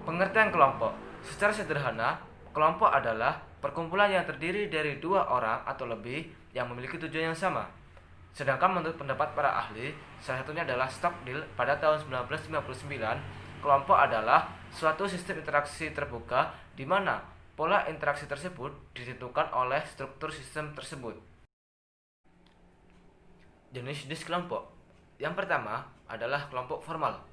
Pengertian kelompok. Secara sederhana, kelompok adalah perkumpulan yang terdiri dari dua orang atau lebih yang memiliki tujuan yang sama. Sedangkan menurut pendapat para ahli, salah satunya adalah Stockdale pada tahun 1959, kelompok adalah suatu sistem interaksi terbuka di mana pola interaksi tersebut ditentukan oleh struktur sistem tersebut. Jenis-jenis kelompok. Yang pertama adalah kelompok formal.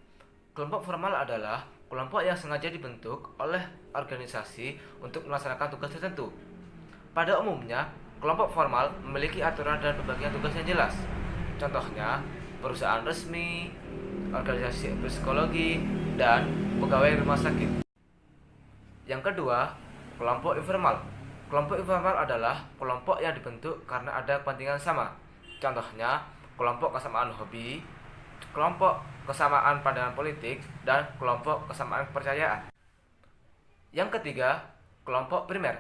Kelompok formal adalah kelompok yang sengaja dibentuk oleh organisasi untuk melaksanakan tugas tertentu. Pada umumnya, kelompok formal memiliki aturan dan pembagian tugas yang jelas. Contohnya, perusahaan resmi, organisasi psikologi, dan pegawai rumah sakit. Yang kedua, kelompok informal. Kelompok informal adalah kelompok yang dibentuk karena ada kepentingan sama. Contohnya, kelompok kesamaan hobi, kelompok kesamaan pandangan politik, dan kelompok kesamaan kepercayaan. Yang ketiga, kelompok primer.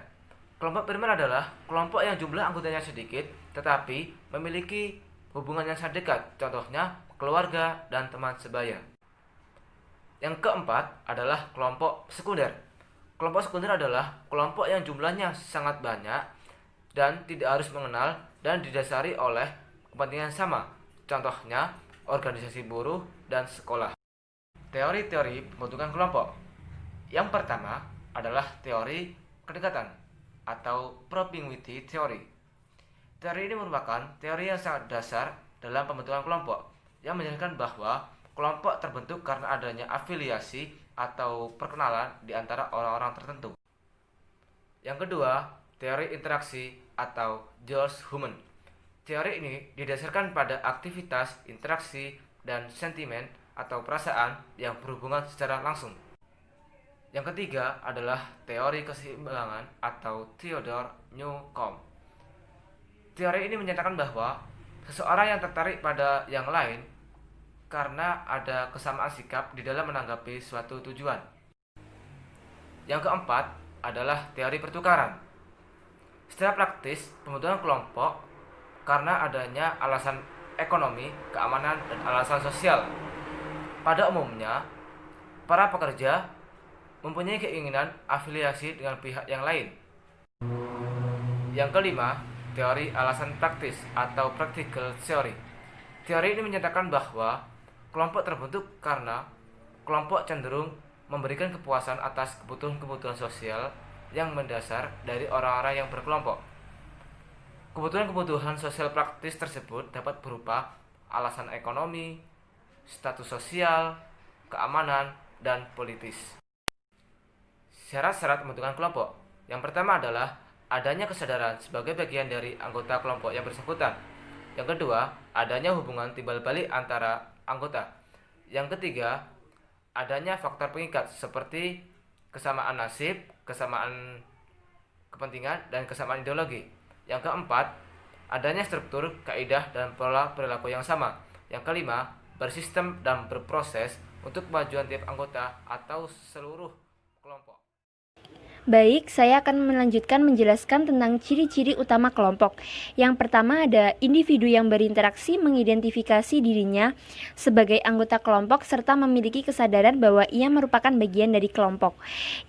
Kelompok primer adalah kelompok yang jumlah anggotanya sedikit tetapi memiliki hubungan yang sangat dekat, contohnya keluarga dan teman sebaya. Yang keempat adalah kelompok sekunder. Kelompok sekunder adalah kelompok yang jumlahnya sangat banyak dan tidak harus mengenal dan didasari oleh kepentingan sama, contohnya organisasi buruh dan sekolah. Teori-teori pembentukan kelompok. Yang pertama adalah teori kedekatan atau proximity theory. Teori ini merupakan teori yang sangat dasar dalam pembentukan kelompok yang menjelaskan bahwa kelompok terbentuk karena adanya afiliasi atau perkenalan di antara orang-orang tertentu. Yang kedua, teori interaksi atau George Human. Teori ini didasarkan pada aktivitas, interaksi, dan sentimen atau perasaan yang berhubungan secara langsung. Yang ketiga adalah teori keseimbangan atau Theodore Newcomb. Teori ini menyatakan bahwa seseorang yang tertarik pada yang lain karena ada kesamaan sikap di dalam menanggapi suatu tujuan. Yang keempat adalah teori pertukaran. Secara praktis, pembentukan kelompok karena adanya alasan ekonomi, keamanan, dan alasan sosial. Pada umumnya, para pekerja mempunyai keinginan afiliasi dengan pihak yang lain. Yang kelima, teori alasan praktis atau practical theory. Teori ini menyatakan bahwa kelompok terbentuk karena kelompok cenderung memberikan kepuasan atas kebutuhan-kebutuhan sosial yang mendasar dari orang-orang yang berkelompok. Kebutuhan-kebutuhan sosial praktis tersebut dapat berupa alasan ekonomi, status sosial, keamanan, dan politis. Syarat-syarat pembentukan kelompok. Yang pertama adalah adanya kesadaran sebagai bagian dari anggota kelompok yang bersangkutan. Yang kedua, adanya hubungan timbal balik antara anggota. Yang ketiga, adanya faktor pengikat seperti kesamaan nasib, kesamaan kepentingan, dan kesamaan ideologi. Yang keempat, adanya struktur, kaidah, dan pola perilaku yang sama. Yang kelima, bersistem dan berproses untuk kemajuan tiap anggota atau seluruh kelompok. Baik, saya akan melanjutkan menjelaskan tentang ciri-ciri utama kelompok. Yang pertama ada individu yang berinteraksi mengidentifikasi dirinya sebagai anggota kelompok serta memiliki kesadaran bahwa ia merupakan bagian dari kelompok.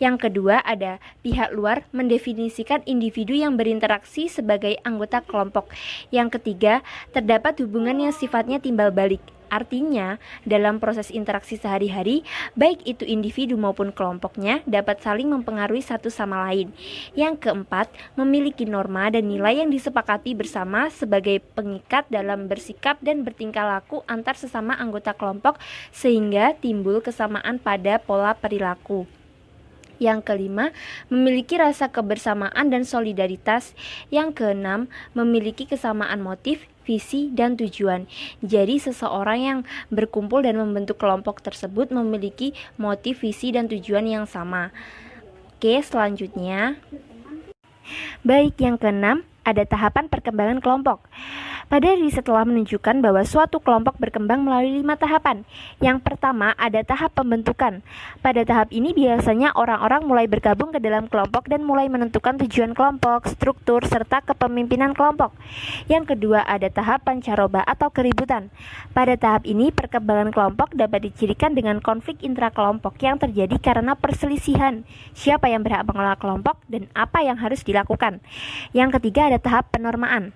Yang kedua ada pihak luar mendefinisikan individu yang berinteraksi sebagai anggota kelompok. Yang ketiga, terdapat hubungan yang sifatnya timbal balik. Artinya, dalam proses interaksi sehari-hari, baik itu individu maupun kelompoknya dapat saling mempengaruhi satu sama lain. Yang keempat, memiliki norma dan nilai yang disepakati bersama sebagai pengikat dalam bersikap dan bertingkah laku antar sesama anggota kelompok sehingga timbul kesamaan pada pola perilaku. Yang kelima, memiliki rasa kebersamaan dan solidaritas. Yang keenam, memiliki kesamaan motif, visi, dan tujuan. Jadi, seseorang yang berkumpul dan membentuk kelompok tersebut memiliki motif, visi, dan tujuan yang sama. Oke, selanjutnya. Baik, yang keenam, ada tahapan perkembangan kelompok. Pada riset telah menunjukkan bahwa suatu kelompok berkembang melalui 5 tahapan. Yang pertama ada tahap pembentukan. Pada tahap ini biasanya orang-orang mulai bergabung ke dalam kelompok dan mulai menentukan tujuan kelompok, struktur, serta kepemimpinan kelompok. Yang kedua ada tahap pancaroba atau keributan. Pada tahap ini perkembangan kelompok dapat dicirikan dengan konflik intrakelompok yang terjadi karena perselisihan siapa yang berhak mengelola kelompok dan apa yang harus dilakukan. Yang ketiga ada tahap penormaan.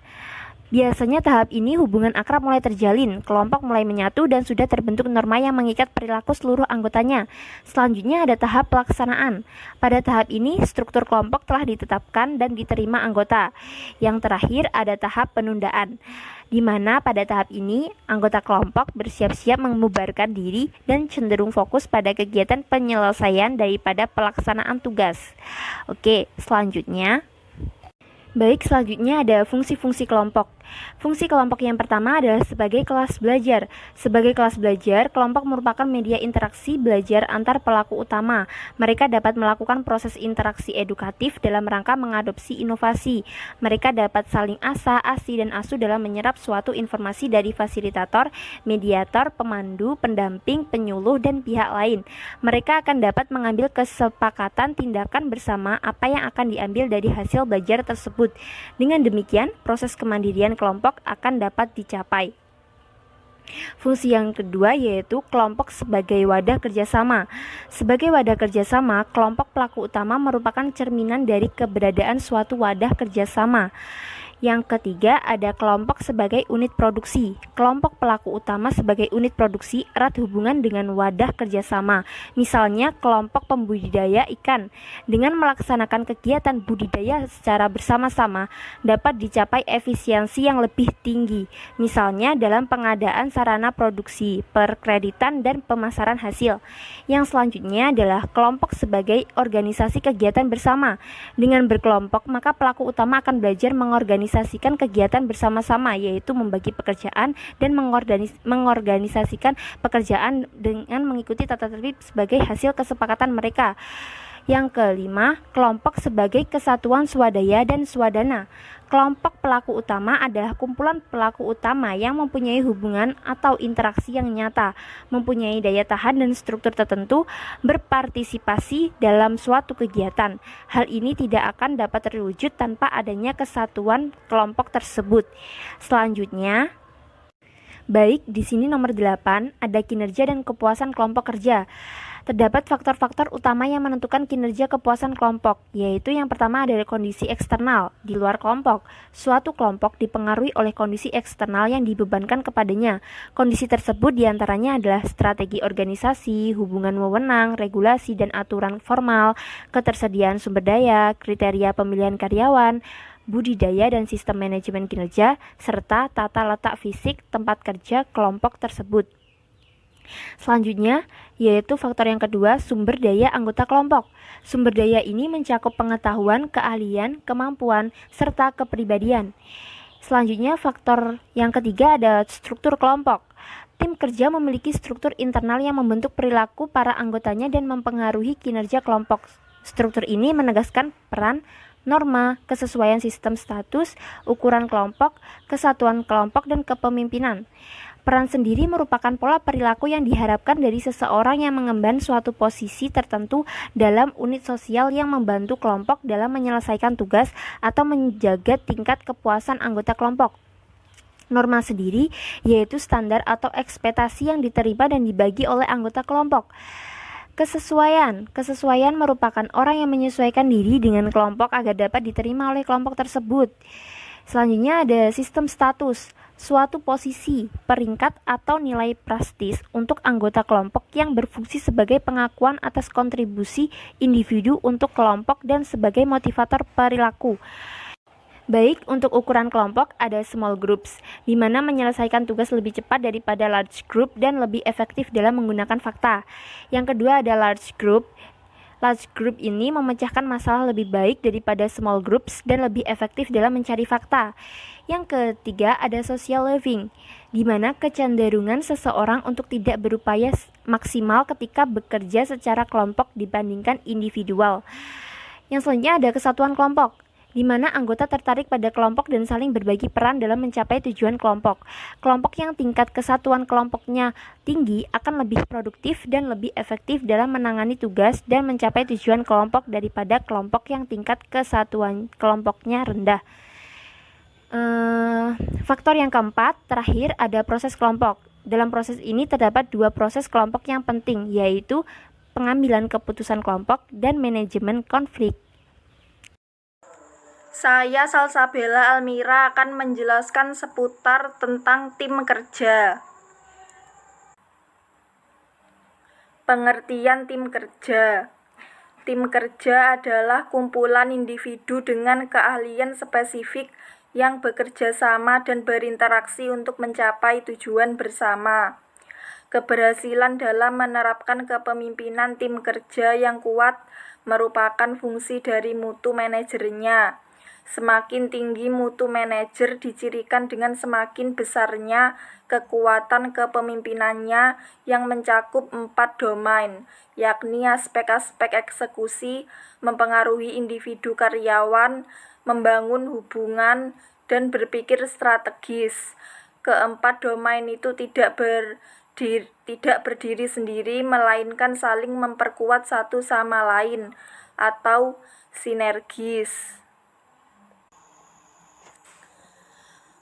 Biasanya tahap ini hubungan akrab mulai terjalin, kelompok mulai menyatu dan sudah terbentuk norma yang mengikat perilaku seluruh anggotanya. Selanjutnya ada tahap pelaksanaan. Pada tahap ini struktur kelompok telah ditetapkan dan diterima anggota. Yang terakhir ada tahap penundaan, di mana pada tahap ini anggota kelompok bersiap-siap membubarkan diri dan cenderung fokus pada kegiatan penyelesaian daripada pelaksanaan tugas. Oke, selanjutnya ada fungsi-fungsi kelompok. Fungsi kelompok yang pertama adalah sebagai kelas belajar. Sebagai kelas belajar, kelompok merupakan media interaksi belajar antar pelaku utama. Mereka dapat melakukan proses interaksi edukatif dalam rangka mengadopsi inovasi. Mereka dapat saling asa, asi, dan asuh dalam menyerap suatu informasi dari fasilitator, mediator, pemandu, pendamping, penyuluh, dan pihak lain. Mereka akan dapat mengambil kesepakatan tindakan bersama apa yang akan diambil dari hasil belajar tersebut. Dengan demikian, proses kemandirian kelompok akan dapat dicapai. Fungsi yang kedua yaitu kelompok sebagai wadah kerjasama. Sebagai wadah kerjasama, kelompok pelaku utama merupakan cerminan dari keberadaan suatu wadah kerjasama. Yang ketiga ada kelompok sebagai unit produksi. Kelompok pelaku utama sebagai unit produksi erat hubungan dengan wadah kerjasama. Misalnya kelompok pembudidaya ikan. Dengan melaksanakan kegiatan budidaya secara bersama-sama dapat dicapai efisiensi yang lebih tinggi. Misalnya dalam pengadaan sarana produksi, perkreditan, dan pemasaran hasil. Yang selanjutnya adalah kelompok sebagai organisasi kegiatan bersama. Dengan berkelompok maka pelaku utama akan belajar mengorganisasikan kegiatan bersama-sama, yaitu membagi pekerjaan dan mengorganisasikan pekerjaan dengan mengikuti tata tertib sebagai hasil kesepakatan mereka. Yang kelima, kelompok sebagai kesatuan swadaya dan swadana. Kelompok pelaku utama adalah kumpulan pelaku utama yang mempunyai hubungan atau interaksi yang nyata, mempunyai daya tahan dan struktur tertentu, berpartisipasi dalam suatu kegiatan. Hal ini tidak akan dapat terwujud tanpa adanya kesatuan kelompok tersebut. Selanjutnya, di sini nomor 8 ada kinerja dan kepuasan kelompok kerja. Terdapat faktor-faktor utama yang menentukan kinerja kepuasan kelompok, yaitu yang pertama adalah kondisi eksternal di luar kelompok. Suatu kelompok dipengaruhi oleh kondisi eksternal yang dibebankan kepadanya. Kondisi tersebut diantaranya adalah strategi organisasi, hubungan wewenang, regulasi dan aturan formal, ketersediaan sumber daya, kriteria pemilihan karyawan, budidaya dan sistem manajemen kinerja, serta tata letak fisik tempat kerja kelompok tersebut. Selanjutnya, yaitu faktor yang kedua, sumber daya anggota kelompok. Sumber daya ini mencakup pengetahuan, keahlian, kemampuan, serta kepribadian. Selanjutnya, faktor yang ketiga ada struktur kelompok. Tim kerja memiliki struktur internal yang membentuk perilaku para anggotanya dan mempengaruhi kinerja kelompok. Struktur ini menegaskan peran, norma, kesesuaian sistem status, ukuran kelompok, kesatuan kelompok, dan kepemimpinan. Peran sendiri merupakan pola perilaku yang diharapkan dari seseorang yang mengemban suatu posisi tertentu dalam unit sosial yang membantu kelompok dalam menyelesaikan tugas atau menjaga tingkat kepuasan anggota kelompok. Norma sendiri yaitu standar atau ekspektasi yang diterima dan dibagi oleh anggota kelompok. Kesesuaian merupakan orang yang menyesuaikan diri dengan kelompok agar dapat diterima oleh kelompok tersebut. Selanjutnya ada sistem status, suatu posisi, peringkat atau nilai prestis untuk anggota kelompok yang berfungsi sebagai pengakuan atas kontribusi individu untuk kelompok dan sebagai motivator perilaku. Untuk ukuran kelompok ada small groups, di mana menyelesaikan tugas lebih cepat daripada large group dan lebih efektif dalam menggunakan fakta. Yang kedua ada large group. Large group ini memecahkan masalah lebih baik daripada small groups dan lebih efektif dalam mencari fakta. Yang ketiga ada social living, di mana kecenderungan seseorang untuk tidak berupaya maksimal ketika bekerja secara kelompok dibandingkan individual. Yang selanjutnya ada kesatuan kelompok, di mana anggota tertarik pada kelompok dan saling berbagi peran dalam mencapai tujuan kelompok. Kelompok yang tingkat kesatuan kelompoknya tinggi akan lebih produktif dan lebih efektif dalam menangani tugas dan mencapai tujuan kelompok daripada kelompok yang tingkat kesatuan kelompoknya rendah. Faktor yang keempat, terakhir ada proses kelompok. Dalam proses ini terdapat dua proses kelompok yang penting, yaitu pengambilan keputusan kelompok dan manajemen konflik. Saya Salsabella Almira akan menjelaskan seputar tentang tim kerja. Pengertian tim kerja. Tim kerja adalah kumpulan individu dengan keahlian spesifik yang bekerja sama dan berinteraksi untuk mencapai tujuan bersama. Keberhasilan dalam menerapkan kepemimpinan tim kerja yang kuat merupakan fungsi dari mutu manajernya. Semakin tinggi mutu manajer dicirikan dengan semakin besarnya kekuatan kepemimpinannya yang mencakup 4 domain, yakni aspek-aspek eksekusi, mempengaruhi individu karyawan, membangun hubungan, dan berpikir strategis. Keempat domain itu tidak berdiri sendiri, melainkan saling memperkuat satu sama lain atau sinergis.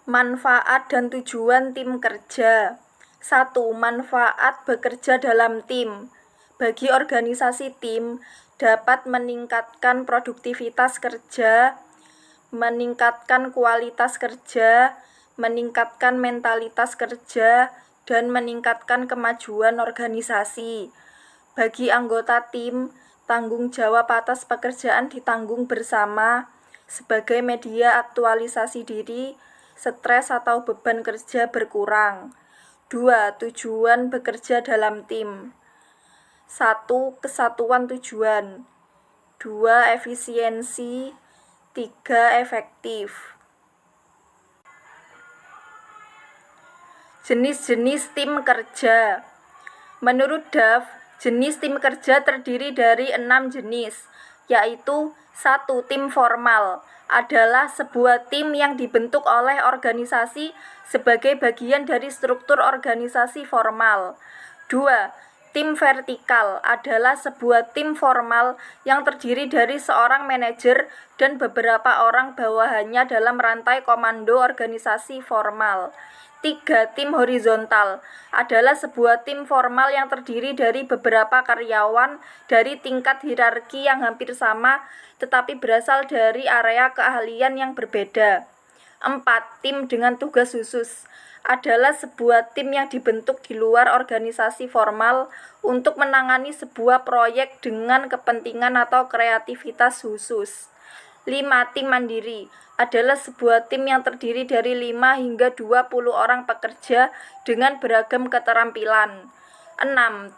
Manfaat dan tujuan tim kerja. 1. Manfaat bekerja dalam tim. Bagi organisasi tim, dapat meningkatkan produktivitas kerja, meningkatkan kualitas kerja, meningkatkan mentalitas kerja, dan meningkatkan kemajuan organisasi. Bagi anggota tim, tanggung jawab atas pekerjaan ditanggung bersama sebagai media aktualisasi diri, stres atau beban kerja berkurang. 2. Tujuan bekerja dalam tim. 1. Kesatuan tujuan. 2. Efisiensi. 3. Efektif. Jenis-jenis tim kerja. Menurut Duff, jenis tim kerja terdiri dari 6 jenis, yaitu 1. Tim formal adalah sebuah tim yang dibentuk oleh organisasi sebagai bagian dari struktur organisasi formal. 2. Tim vertikal adalah sebuah tim formal yang terdiri dari seorang manajer dan beberapa orang bawahannya dalam rantai komando organisasi formal. 3. Tim horizontal adalah sebuah tim formal yang terdiri dari beberapa karyawan dari tingkat hierarki yang hampir sama tetapi berasal dari area keahlian yang berbeda. 4. Tim dengan tugas khusus adalah sebuah tim yang dibentuk di luar organisasi formal untuk menangani sebuah proyek dengan kepentingan atau kreativitas khusus. 5. Tim mandiri adalah sebuah tim yang terdiri dari 5 hingga 20 orang pekerja dengan beragam keterampilan. 6.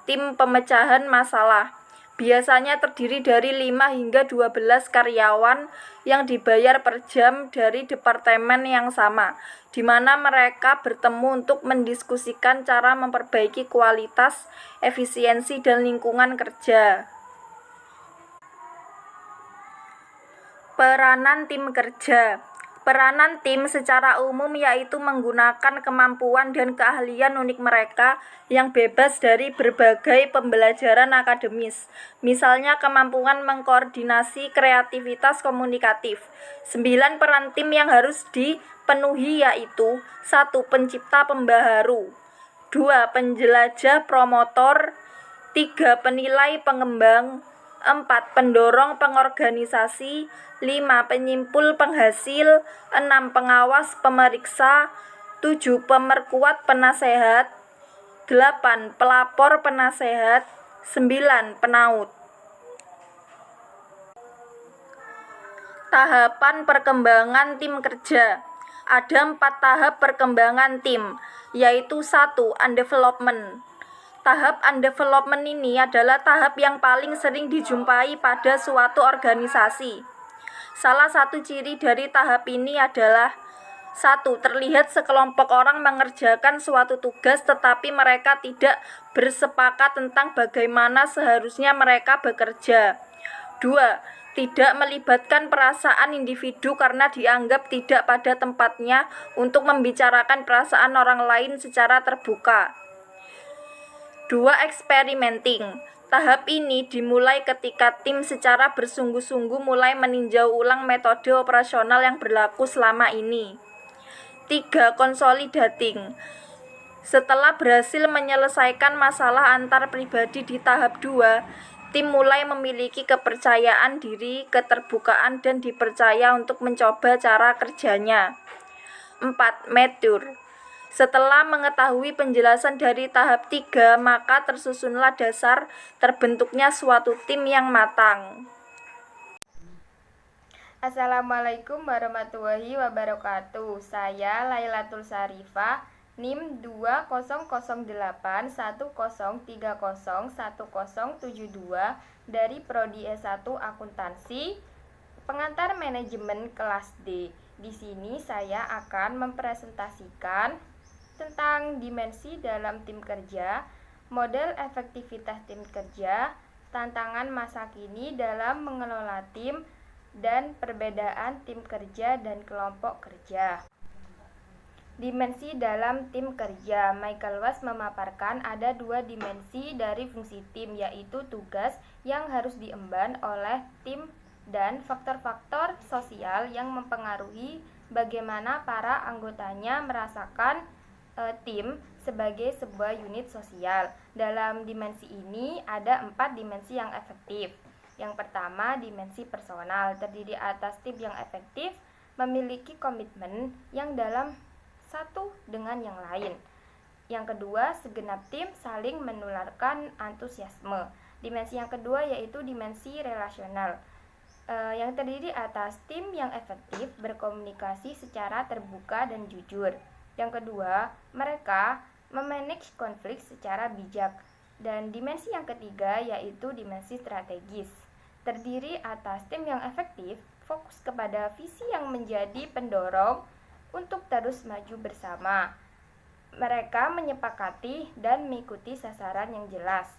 Tim pemecahan masalah biasanya terdiri dari 5 hingga 12 karyawan yang dibayar per jam dari departemen yang sama, di mana mereka bertemu untuk mendiskusikan cara memperbaiki kualitas, efisiensi, dan lingkungan kerja. Peranan tim kerja. Peranan tim secara umum yaitu menggunakan kemampuan dan keahlian unik mereka yang bebas dari berbagai pembelajaran akademis. Misalnya kemampuan mengkoordinasi kreativitas komunikatif. 9 peran tim yang harus dipenuhi yaitu 1. Pencipta pembaharu, 2. Penjelajah promotor, 3. Penilai pengembang, 4. Pendorong pengorganisasi, 5. Penyimpul penghasil, 6. Pengawas pemeriksa, 7. Pemerkuat penasehat, 8. Pelapor penasehat, 9. Penaut. Tahapan perkembangan tim kerja. Ada 4 tahap perkembangan tim, yaitu 1. Undevelopment. Tahap undevelopment ini adalah tahap yang paling sering dijumpai pada suatu organisasi. Salah satu ciri dari tahap ini adalah 1. Terlihat sekelompok orang mengerjakan suatu tugas tetapi mereka tidak bersepakat tentang bagaimana seharusnya mereka bekerja. 2. tidak melibatkan perasaan individu karena dianggap tidak pada tempatnya untuk membicarakan perasaan orang lain secara terbuka. 2. Experimenting. Tahap ini dimulai ketika tim secara bersungguh-sungguh mulai meninjau ulang metode operasional yang berlaku selama ini. 3. Consolidating. Setelah berhasil menyelesaikan masalah antar pribadi di tahap 2, tim mulai memiliki kepercayaan diri, keterbukaan, dan dipercaya untuk mencoba cara kerjanya. 4. Mature. Setelah mengetahui penjelasan dari tahap 3, maka tersusunlah dasar terbentuknya suatu tim yang matang. Assalamualaikum warahmatullahi wabarakatuh. Saya Lailatul Sarifah, NIM 200810301072 dari Prodi S1 Akuntansi, pengantar manajemen kelas D. Di sini saya akan mempresentasikan tentang dimensi dalam tim kerja, model efektivitas tim kerja, tantangan masa kini dalam mengelola tim, dan perbedaan tim kerja dan kelompok kerja. Dimensi dalam tim kerja. Michael Watts memaparkan ada 2 dimensi dari fungsi tim, yaitu tugas yang harus diemban oleh tim dan faktor-faktor sosial yang mempengaruhi bagaimana para anggotanya merasakan tim sebagai sebuah unit sosial. Dalam dimensi ini ada 4 dimensi yang efektif. Yang pertama, dimensi personal, terdiri atas tim yang efektif memiliki komitmen yang dalam satu dengan yang lain. Yang kedua, segenap tim saling menularkan antusiasme. Dimensi yang kedua yaitu dimensi relasional, yang terdiri atas tim yang efektif berkomunikasi secara terbuka dan jujur. Yang kedua, mereka memanage konflik secara bijak. Dan dimensi yang ketiga yaitu dimensi strategis, terdiri atas tim yang efektif fokus kepada visi yang menjadi pendorong untuk terus maju bersama. Mereka menyepakati dan mengikuti sasaran yang jelas.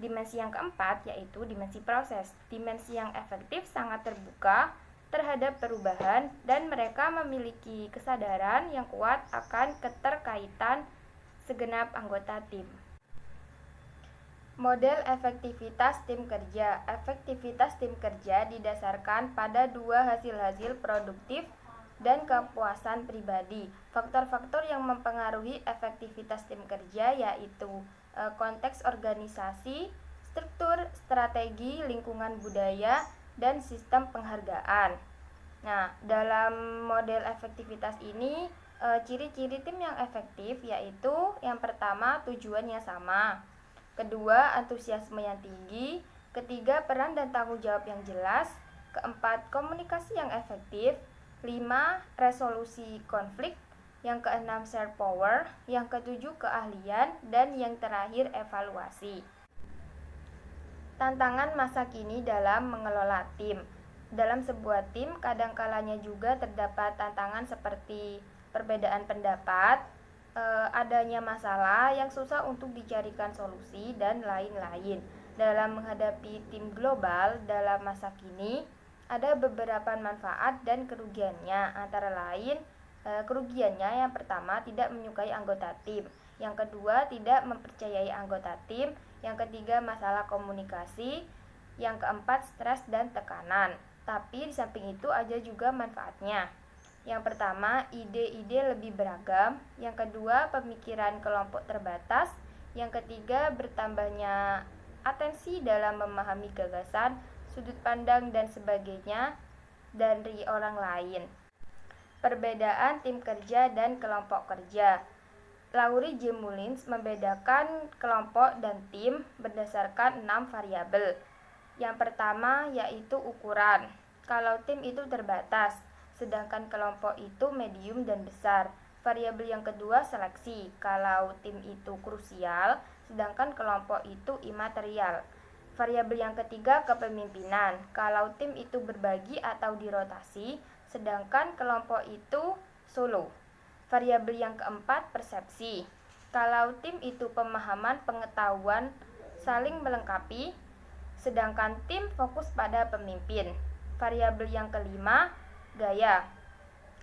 Dimensi yang keempat yaitu dimensi proses. Dimensi yang efektif sangat terbuka terhadap perubahan dan mereka memiliki kesadaran yang kuat akan keterkaitan segenap anggota tim. Model efektivitas tim kerja. Efektivitas tim kerja didasarkan pada 2 hasil-hasil produktif dan kepuasan pribadi. Faktor-faktor yang mempengaruhi efektivitas tim kerja yaitu konteks organisasi, struktur, strategi, lingkungan budaya, dan sistem penghargaan. Nah, dalam model efektivitas ini, ciri-ciri tim yang efektif yaitu yang pertama, tujuan yang sama. Kedua, antusiasme yang tinggi. Ketiga, peran dan tanggung jawab yang jelas. Keempat, komunikasi yang efektif. 5. Resolusi konflik. Yang keenam, share power. Yang ketujuh, keahlian. Dan yang terakhir, evaluasi. Tantangan masa kini dalam mengelola tim. Dalam sebuah tim, kadang-kalanya juga terdapat tantangan seperti perbedaan pendapat, adanya masalah yang susah untuk dicarikan solusi, dan lain-lain. Dalam menghadapi tim global dalam masa kini, ada beberapa manfaat dan kerugiannya, antara lain kerugiannya yang pertama tidak menyukai anggota tim, yang kedua tidak mempercayai anggota tim, yang ketiga masalah komunikasi, yang keempat stres dan tekanan. Tapi di samping itu ada juga manfaatnya. Yang pertama, ide-ide lebih beragam, yang kedua pemikiran kelompok terbatas, yang ketiga bertambahnya atensi dalam memahami gagasan, sudut pandang dan sebagainya dari orang lain. Perbedaan tim kerja dan kelompok kerja. Laurie J. Mullins membedakan kelompok dan tim berdasarkan 6 variabel. Yang pertama yaitu ukuran. Kalau tim itu terbatas, sedangkan kelompok itu medium dan besar. Variabel yang kedua seleksi. Kalau tim itu krusial, sedangkan kelompok itu imaterial. Variabel yang ketiga kepemimpinan. Kalau tim itu berbagi atau dirotasi, sedangkan kelompok itu solo. Variabel yang keempat persepsi. Kalau tim itu pemahaman, pengetahuan, saling melengkapi, sedangkan tim fokus pada pemimpin. Variabel yang kelima, gaya.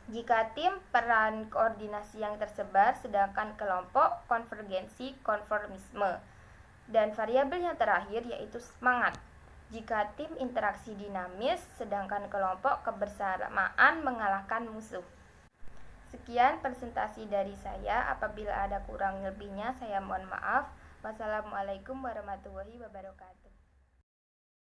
Jika tim, peran koordinasi yang tersebar, sedangkan kelompok konvergensi konformisme. Dan variabel yang terakhir yaitu semangat. Jika tim interaksi dinamis, sedangkan kelompok kebersamaan mengalahkan musuh. Sekian presentasi dari saya. Apabila ada kurang lebihnya, saya mohon maaf. Wassalamualaikum warahmatullahi wabarakatuh.